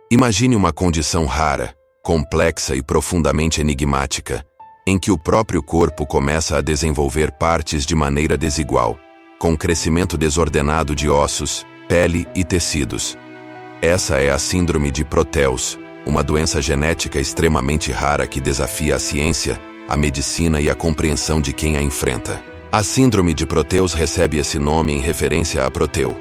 Imagine uma condição rara, complexa e profundamente enigmática, em que o próprio corpo começa a desenvolver partes de maneira desigual, com crescimento desordenado de ossos, pele e tecidos. Essa é a síndrome de Proteus, uma doença genética extremamente rara que desafia a ciência, a medicina e a compreensão de quem a enfrenta. A síndrome de Proteus recebe esse nome em referência a Proteu,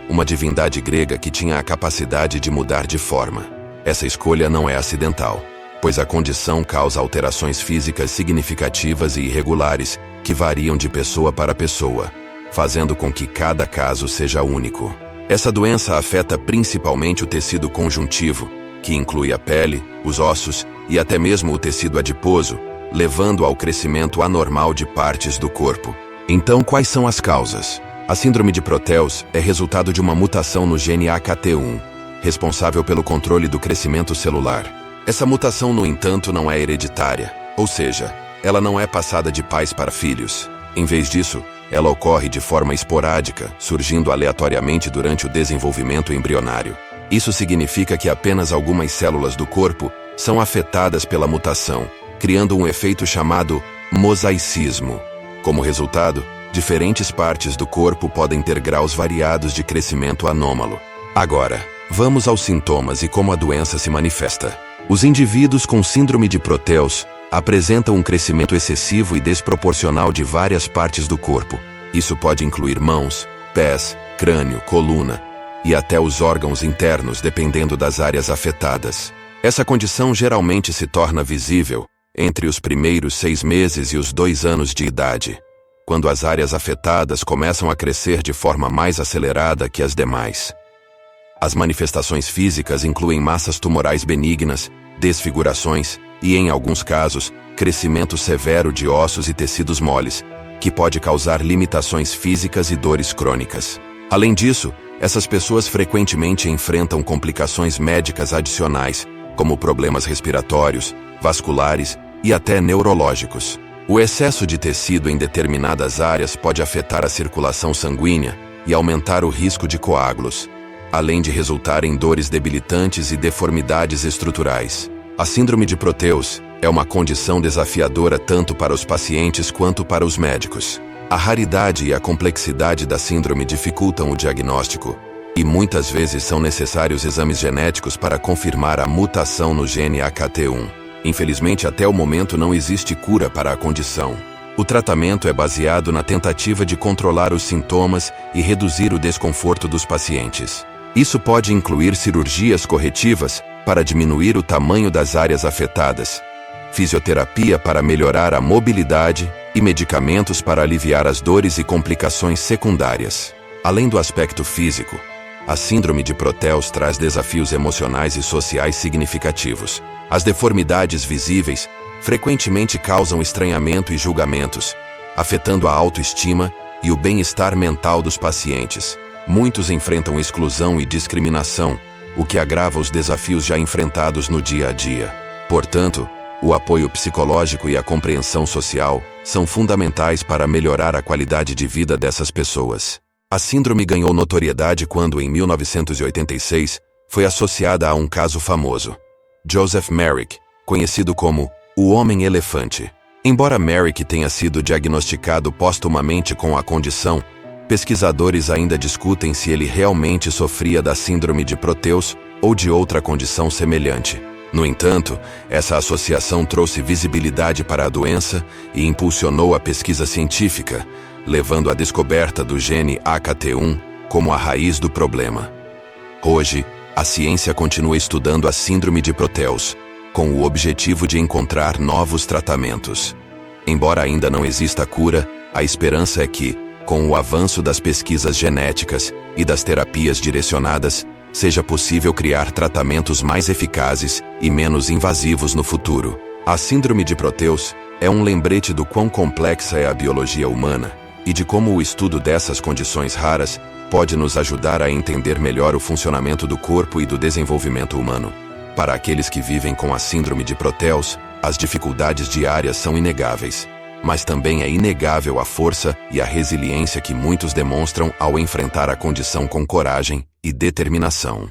uma divindade grega que tinha a capacidade de mudar de forma. Essa escolha não é acidental, pois a condição causa alterações físicas significativas e irregulares que variam de pessoa para pessoa, fazendo com que cada caso seja único. Essa doença afeta principalmente o tecido conjuntivo, que inclui a pele, os ossos e até mesmo o tecido adiposo, levando ao crescimento anormal de partes do corpo. Então, quais são as causas? A síndrome de Proteus é resultado de uma mutação no gene AKT1, responsável pelo controle do crescimento celular. Essa mutação, no entanto, não é hereditária, ou seja, ela não é passada de pais para filhos. Em vez disso, ela ocorre de forma esporádica, surgindo aleatoriamente durante o desenvolvimento embrionário. Isso significa que apenas algumas células do corpo são afetadas pela mutação, criando um efeito chamado mosaicismo. Como resultado, diferentes partes do corpo podem ter graus variados de crescimento anômalo. Agora, vamos aos sintomas e como a doença se manifesta. Os indivíduos com síndrome de Proteus apresentam um crescimento excessivo e desproporcional de várias partes do corpo. Isso pode incluir mãos, pés, crânio, coluna e até os órgãos internos, dependendo das áreas afetadas. Essa condição geralmente se torna visível entre os primeiros 6 meses e os 2 anos de idade, quando as áreas afetadas começam a crescer de forma mais acelerada que as demais. As manifestações físicas incluem massas tumorais benignas, desfigurações e, em alguns casos, crescimento severo de ossos e tecidos moles, que pode causar limitações físicas e dores crônicas. Além disso, essas pessoas frequentemente enfrentam complicações médicas adicionais, como problemas respiratórios, vasculares e até neurológicos. O excesso de tecido em determinadas áreas pode afetar a circulação sanguínea e aumentar o risco de coágulos, além de resultar em dores debilitantes e deformidades estruturais. A síndrome de Proteus é uma condição desafiadora tanto para os pacientes quanto para os médicos. A raridade e a complexidade da síndrome dificultam o diagnóstico, e muitas vezes são necessários exames genéticos para confirmar a mutação no gene AKT1. Infelizmente, até o momento não existe cura para a condição. O tratamento é baseado na tentativa de controlar os sintomas e reduzir o desconforto dos pacientes. Isso pode incluir cirurgias corretivas para diminuir o tamanho das áreas afetadas, fisioterapia para melhorar a mobilidade e medicamentos para aliviar as dores e complicações secundárias. Além do aspecto físico, a síndrome de Proteus traz desafios emocionais e sociais significativos. As deformidades visíveis frequentemente causam estranhamento e julgamentos, afetando a autoestima e o bem-estar mental dos pacientes. Muitos enfrentam exclusão e discriminação, o que agrava os desafios já enfrentados no dia a dia. Portanto, o apoio psicológico e a compreensão social são fundamentais para melhorar a qualidade de vida dessas pessoas. A síndrome ganhou notoriedade quando, em 1986, foi associada a um caso famoso, Joseph Merrick, conhecido como o Homem-Elefante. Embora Merrick tenha sido diagnosticado póstumamente com a condição, pesquisadores ainda discutem se ele realmente sofria da síndrome de Proteus ou de outra condição semelhante. No entanto, essa associação trouxe visibilidade para a doença e impulsionou a pesquisa científica, levando à descoberta do gene AKT1 como a raiz do problema. Hoje, a ciência continua estudando a síndrome de Proteus, com o objetivo de encontrar novos tratamentos. Embora ainda não exista cura, a esperança é que, com o avanço das pesquisas genéticas e das terapias direcionadas, seja possível criar tratamentos mais eficazes e menos invasivos no futuro. A síndrome de Proteus é um lembrete do quão complexa é a biologia humana e de como o estudo dessas condições raras pode nos ajudar a entender melhor o funcionamento do corpo e do desenvolvimento humano. Para aqueles que vivem com a síndrome de Proteus, as dificuldades diárias são inegáveis, mas também é inegável a força e a resiliência que muitos demonstram ao enfrentar a condição com coragem e determinação.